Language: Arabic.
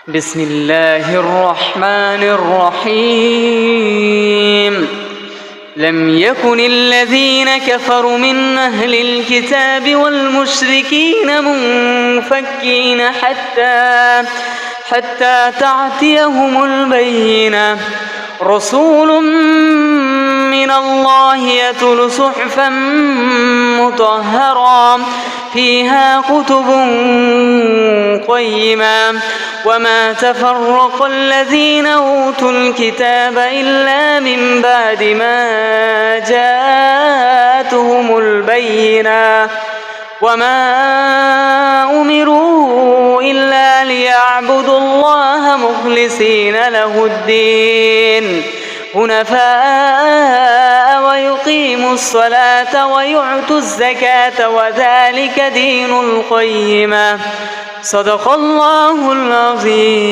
بسم الله الرحمن الرحيم لم يكن الذين كفروا من أهل الكتاب والمشركين منفكين حتى تأتيهم البينة رسول من الله يتلو صحفا مطهرا فيها كتب قيمة وما تفرق الذين أوتوا الكتاب إلا من بعد ما جاءتهم البينة وما أمروا إلا ليعبدوا الله مخلصين له الدين حنفاء ويقيموا الصلاة ويؤتوا الزكاة وذلك دين القيمة صدق الله العظيم.